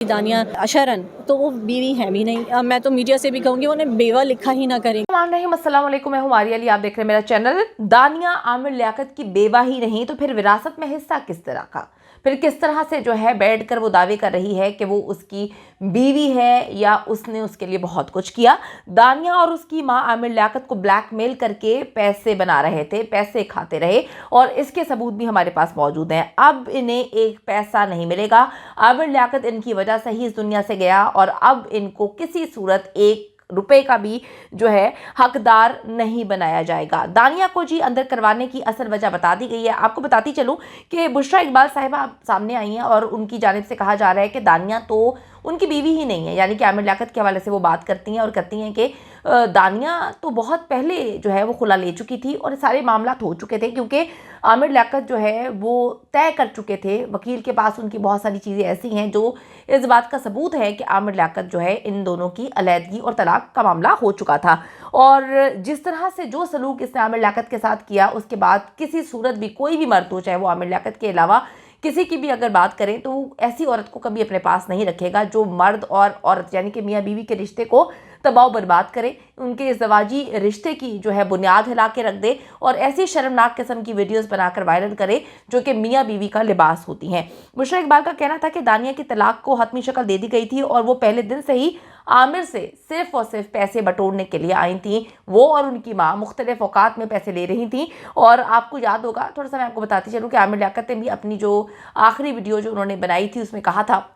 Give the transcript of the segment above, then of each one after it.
दानिया अशरन तो वो बीवी है भी नहीं। अब मैं तो मीडिया से भी कहूँगी उन्हें बेवा लिखा ही ना करें। अस्सलाम वालेकुम, मैं हूँ आरिया अली, आप देख रहे हैं मेरा चैनल। दानिया आमिर लियाकत की बेवा ही नहीं तो फिर विरासत में हिस्सा किस तरह का, फिर किस तरह से जो है बैठकर वो दावे कर रही है कि वो उसकी बीवी है या उसने उसके लिए बहुत कुछ किया। दानिया और उसकी माँ आमिर लियाकत को ब्लैकमेल करके पैसे बना रहे थे, पैसे खाते रहे और इसके सबूत भी हमारे पास मौजूद हैं। अब इन्हें एक पैसा नहीं मिलेगा। आमिर लियाकत इनकी वजह से ही इस दुनिया से गया और अब इनको किसी सूरत एक रुपए का भी जो है हकदार नहीं बनाया जाएगा। दानिया को जी अंदर करवाने की असल वजह बता दी गई है। आपको बताती चलूं कि बुशरा इकबाल साहिबा सामने आई हैं और उनकी जानिब से कहा जा रहा है कि दानिया तो उनकी बीवी ही नहीं है, यानी कि आमिर लियाकत के हवाले से वो बात करती हैं और कहती हैं कि दानिया तो बहुत पहले जो है वो खुला ले चुकी थी और सारे मामला हो चुके थे, क्योंकि आमिर लियाकत जो है वो तय कर चुके थे। वकील के पास उनकी बहुत सारी चीज़ें ऐसी हैं जो इस बात का सबूत है कि आमिर लियाकत जो है इन दोनों की अलहदगी और तलाक का मामला हो चुका था। और जिस तरह से जो सलूक इसने आमिर लियाकत के साथ किया, उसके बाद किसी सूरत भी कोई भी मर्द हो, चाहे वो आमिर लियाकत के अलावा किसी की भी अगर बात करें, तो ऐसी औरत को कभी अपने पास नहीं रखेगा जो मर्द और औरत यानी कि मियाँ बीवी के रिश्ते को तबाह बर्बाद करे, उनके ज़वाजी रिश्ते की जो है बुनियाद हिला के रख दे और ऐसी शर्मनाक किस्म की वीडियोस बनाकर वायरल करे जो कि मियाँ बीवी का लिबास होती हैं। बुशरा इकबाल का कहना था कि दानिया की तलाक को हतमी शक्ल दे दी गई थी और वो पहले दिन से ही आमिर से सिर्फ और सिर्फ पैसे बटोरने के लिए आई थी। वो और उनकी माँ मुख्तलिफ औकात में पैसे ले रही थी। और आपको याद होगा, थोड़ा सा मैं आपको बताती चलूँ कि आमिर लियाकत ने भी अपनी जो आखिरी वीडियो जो उन्होंने बनाई थी उसमें कहा था,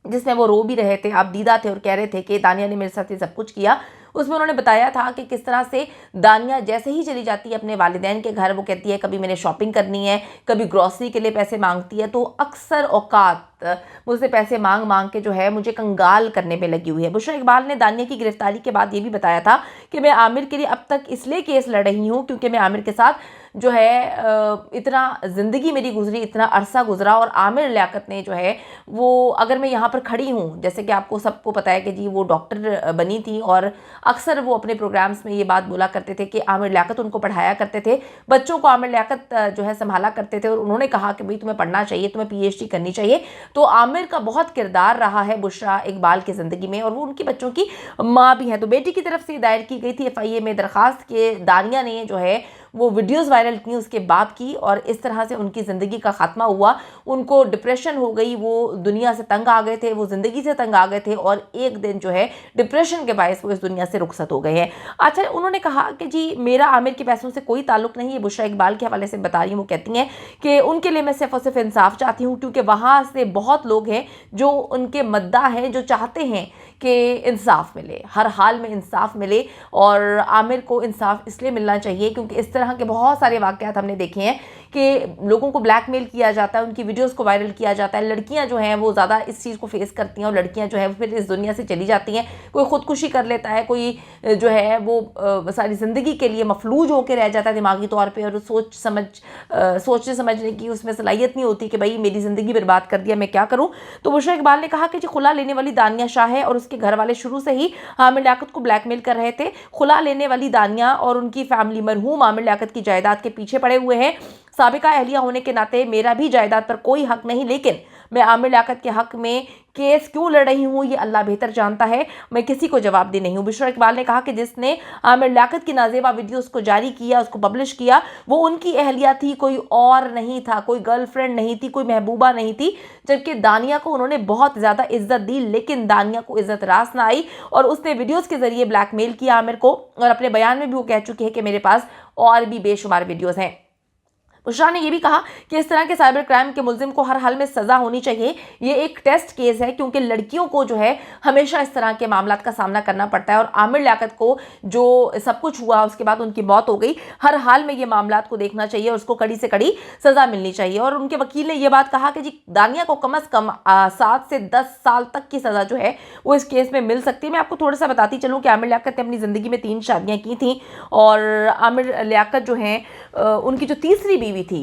जिसमें वो रो भी रहे थे, आप दीदा थे और कह रहे थे कि दानिया ने मेरे साथ ये सब कुछ किया। उसमें उन्होंने बताया था कि किस तरह से दानिया जैसे ही चली जाती है अपने वालिदैन के घर, वो कहती है कभी मैंने शॉपिंग करनी है, कभी ग्रॉसरी के लिए पैसे मांगती है, तो अक्सर औकात मुझसे पैसे मांग मांग के जो है मुझे कंगाल करने पे लगी हुई है। बुशरा इकबाल ने दानिया की गिरफ्तारी के बाद ये भी बताया था कि मैं आमिर के लिए अब तक इसलिए केस लड़ रही हूँ क्योंकि मैं आमिर के साथ जो है इतना ज़िंदगी मेरी गुजरी, इतना अरसा गुजरा और आमिर लियाकत ने जो है वो, अगर मैं यहाँ पर खड़ी हूँ, जैसे कि आपको सबको पता है कि जी वो डॉक्टर बनी थी और अक्सर वो अपने प्रोग्राम्स में ये बात बोला करते थे कि आमिर लियाकत उनको पढ़ाया करते थे, बच्चों को आमिर लियाकत जो है संभाला करते थे और उन्होंने कहा कि भाई तुम्हें पढ़ना चाहिए, तुम्हें PhD करनी चाहिए। तो आमिर का बहुत किरदार रहा है बुशरा इकबाल की ज़िंदगी में और वो उनकी बच्चों की माँ भी हैं। तो बेटी की तरफ से दायर की गई थी FIA में दरख्वास्त के दानिया ने जो है वो वीडियोस वायरल की, उसके बाद की, और इस तरह से उनकी ज़िंदगी का खात्मा हुआ। उनको डिप्रेशन हो गई, वो दुनिया से तंग आ गए थे, वो ज़िंदगी से तंग आ गए थे और एक दिन जो है डिप्रेशन के बायस वो इस दुनिया से रुखसत हो गए हैं। अच्छा, उन्होंने कहा कि जी मेरा आमिर के पैसों से कोई ताल्लुक नहीं है। बुशरा इकबाल के हवाले से बता रही हूँ, वो कहती हैं कि उनके लिए मैं सिर्फ और सिर्फ इंसाफ चाहती हूँ, क्योंकि वहाँ से बहुत लोग हैं जो उनके मद्दा हैं, जो चाहते हैं कि इंसाफ मिले, हर हाल में इंसाफ मिले। और आमिर को इंसाफ इसलिए मिलना चाहिए क्योंकि इस तरह के बहुत सारे वाक़यात हमने देखे हैं कि लोगों को ब्लैकमेल किया जाता है, उनकी वीडियोस को वायरल किया जाता है। लड़कियां जो हैं वो ज़्यादा इस चीज़ को फेस करती हैं और लड़कियां जो है फिर इस दुनिया से चली जाती हैं। कोई ख़ुदकुशी कर लेता है, कोई जो है वो सारी ज़िंदगी के लिए मफलूज होकर रह जाता है दिमागी तौर पर और सोचने समझने की उसमें सलाहियत नहीं होती कि भाई मेरी ज़िंदगी बर्बाद कर दिया, मैं क्या करूँ। तो बुशरा इकबाल ने कहा कि जी खुला लेने वाली दानिया शाह है और उसके घर वाले शुरू से ही आमिर लियाकत को ब्लैकमेल कर रहे थे। खुला लेने वाली दानिया और उनकी फैमिली मरहूम आमिर लियाकत की जायदाद के पीछे पड़े हुए हैं। साबिका अहलिया होने के नाते मेरा भी जायदाद पर कोई हक नहीं, लेकिन मैं आमिर लियाकत के हक में केस क्यों लड़ रही हूँ ये अल्लाह बेहतर जानता है, मैं किसी को जवाब दी नहीं हूँ। बुशरा इकबाल ने कहा कि जिसने आमिर लियाकत की नाजेबा वीडियोस को जारी किया, उसको पब्लिश किया, वो उनकी अहलिया थी, कोई और नहीं था, कोई गर्लफ्रेंड नहीं थी, कोई महबूबा नहीं थी। जबकि दानिया को उन्होंने बहुत ज़्यादा इज्जत दी, लेकिन दानिया को इज्जत रास ना आई और उसने वीडियोज़ के ज़रिए ब्लैकमेल किया आमिर को। और अपने बयान में भी वो कह चुकी है कि मेरे पास और भी बेशुमार वीडियोज़ हैं। बुशरा ने यह भी कहा कि इस तरह के साइबर क्राइम के मुल्जिम को हर हाल में सज़ा होनी चाहिए। ये एक टेस्ट केस है क्योंकि लड़कियों को जो है हमेशा इस तरह के मामलात का सामना करना पड़ता है और आमिर लियाकत को जो सब कुछ हुआ उसके बाद उनकी मौत हो गई, हर हाल में ये मामलात को देखना चाहिए और उसको कड़ी से कड़ी सज़ा मिलनी चाहिए। और उनके वकील ने यह बात कहा कि जी दानिया को कम अज़ कम 7 से 10 साल तक की सज़ा जो है वो इस केस में मिल सकती है। मैं आपको थोड़ा सा बताती चलूँ कि आमिर लियाकत ने अपनी ज़िंदगी में 3 शादियाँ की थी और आमिर लियाकत जो हैं उनकी जो तीसरी थी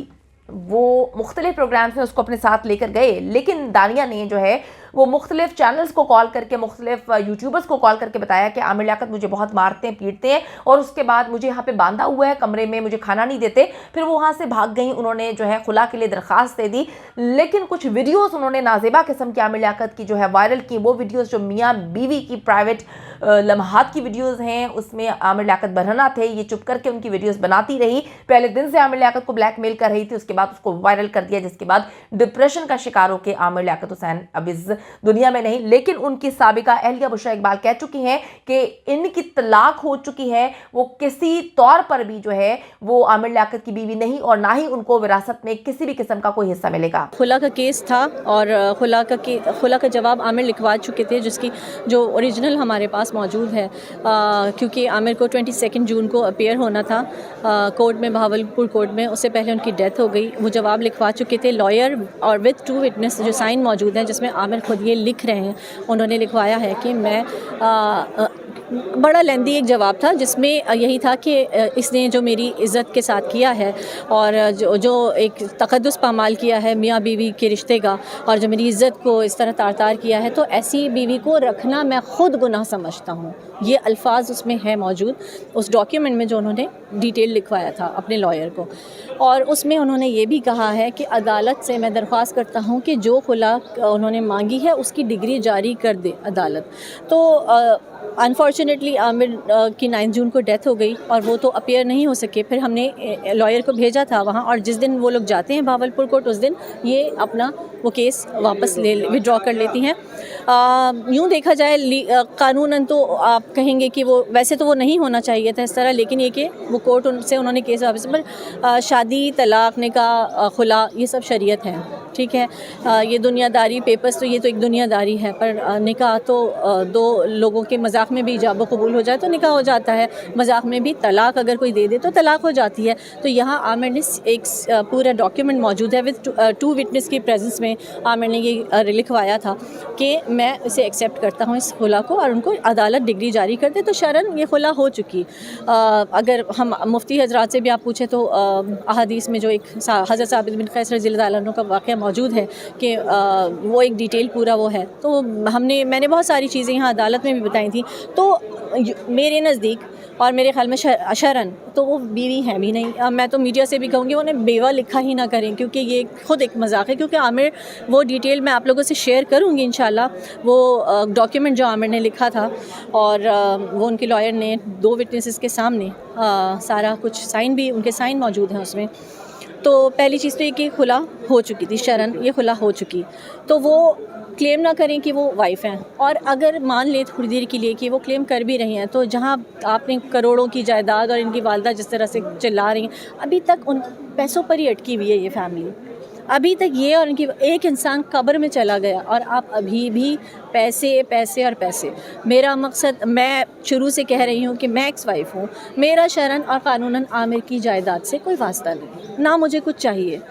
वो मुख्तलिफ प्रोग्राम्स में उसको अपने साथ लेकर गए, लेकिन दानिया ने जो है वो मुख्तलिफ चैनल्स को कॉल करके, मुख्तलिफ यूट्यूबर्स को कॉल करके बताया कि आमिर लियाकत मुझे बहुत मारते हैं, पीटते हैं और उसके बाद मुझे यहाँ पे बांधा हुआ है कमरे में, मुझे खाना नहीं देते। फिर वो वहाँ से भाग गई, उन्होंने जो है खुला के लिए दरख्वास्त दे दी। लेकिन कुछ वीडियोस उन्होंने नाजेबा किस्म की आमिर लियाकत की जो है वायरल की। वो वीडियोस जो मियाँ बीवी की प्राइवेट लम्हात की वीडियोस हैं, उसमें आमिर लियाकत बरहना थे, ये चुप करके उनकी वीडियोस बनाती रही। पहले दिन से आमिर लियाकत को ब्लैकमेल कर रही थी, उसके बाद उसको वायरल कर दिया, जिसके बाद डिप्रेशन का शिकार होकर आमिर लियाकत हुसैन अब इस दुनिया में नहीं। लेकिन उनकी साबिका अहलिया बुशरा इकबाल कह चुकी हैं कि इनकी तलाक हो चुकी है, वो किसी तौर पर भी जो है वो आमिर लियाकत की बीवी नहीं और ना ही उनको विरासत में किसी भी किस्म का कोई हिस्सा मिलेगा। खुला का केस था और खुला का जवाब आमिर लिखवा चुके थे, जिसकी जो ओरिजिनल हमारे पास मौजूद है, क्योंकि आमिर को 22 जून को अपीयर होना था कोर्ट में, बहावलपुर कोर्ट में। उससे पहले उनकी डेथ हो गई। वो जवाब लिखवा चुके थे लॉयर और विद 2 विटनेस जो साइन मौजूद हैं, जिसमें आमिर खुद ये लिख रहे हैं। उन्होंने लिखवाया है कि मैं बड़ा लेंदी एक जवाब था, जिसमें यही था कि इसने जो मेरी इज़्ज़त के साथ किया है और जो एक तक़द्दुस पामाल किया है मियाँ बीवी के रिश्ते का, और जो मेरी इज़्ज़त को इस तरह तार-तार किया है, तो ऐसी बीवी को रखना मैं ख़ुद गुनाह समझता हूँ। ये अल्फाज उसमें है मौजूद, उस डॉक्यूमेंट में जो उन्होंने डिटेल लिखवाया था अपने लॉयर को। और उसमें उन्होंने ये भी कहा है कि अदालत से मैं दरख्वास्त करता हूँ कि जो खुला उन्होंने मांगी है उसकी डिग्री जारी कर दे अदालत। तो अनफॉर्चुनेटली आमिर की 9 जून को डेथ हो गई और वो तो अपीयर नहीं हो सके। फिर हमने लॉयर को भेजा था वहाँ, और जिस दिन वो लोग जाते हैं भावलपुर कोर्ट, उस दिन ये अपना वो केस वापस विड्रॉ कर लेती हैं। यूँ देखा जाए कानूनन तो आप कहेंगे कि वो वैसे तो वो नहीं होना चाहिए था इस तरह, लेकिन ये कि वो कोर्ट उनसे उन्होंने केस वापस, पर शादी, तलाक, निकाह, खुला, ये सब शरीयत है, ठीक है। ये दुनियादारी पेपर्स तो ये तो एक दुनियादारी है, पर निकाह तो 2 लोगों के मजाक में भी इजाब कबूल हो जाए तो निकाह हो जाता है, मजाक में भी तलाक अगर कोई दे दे तो तलाक हो जाती है। तो यहाँ आमिर ने एक पूरा डॉक्यूमेंट मौजूद है विद 2 विटनेस की प्रेजेंस में आमिर ने ये लिखवाया था कि मैं इसे एक्सेप्ट करता हूँ इस खुला को, और उनको अदालत डिग्री जारी कर दे। तो शरन ये खुला हो चुकी। अगर हम मुफ्ती हजरात से भी आप पूछें तो अहादीस में जो एक हज़रत साबित बिन कैस रज़ियल्लाहु अन्हु का वाक़या मौजूद है कि वो एक डिटेल पूरा वो है। तो मैंने बहुत सारी चीज़ें यहाँ अदालत में भी बताई थी। तो मेरे नज़दीक और मेरे ख्याल में शरन तो वो बीवी है भी नहीं। मैं तो मीडिया से भी कहूँगी उन्हें बेवा लिखा ही ना करें, क्योंकि ये खुद एक मजाक है। क्योंकि आमिर, वो डिटेल मैं आप लोगों से शेयर करूँगी इंशाल्लाह, वो डॉक्यूमेंट जो आमिर ने लिखा था और वो उनके लॉयर ने 2 विटनेसेस के सामने सारा कुछ साइन भी उनके साइन मौजूद हैं उसमें। तो पहली चीज़ तो ये कि खुला हो चुकी थी, शरन ये खुला हो चुकी, तो वो क्लेम ना करें कि वो वाइफ़ हैं। और अगर मान लें थोड़ी देर के लिए कि वो क्लेम कर भी रही हैं, तो जहाँ आपने करोड़ों की जायदाद और इनकी वालदा जिस तरह से चिल्ला रही हैं, अभी तक उन पैसों पर ही अटकी हुई है ये फैमिली। अभी तक ये और इनकी, एक इंसान कब्र में चला गया और आप अभी भी पैसे पैसे और पैसे। मेरा मकसद, मैं शुरू से कह रही हूँ कि मैं एक्स वाइफ हूँ, मेरा शरन और कानूनन आमिर की जायदाद से कोई वास्ता नहीं, ना मुझे कुछ चाहिए।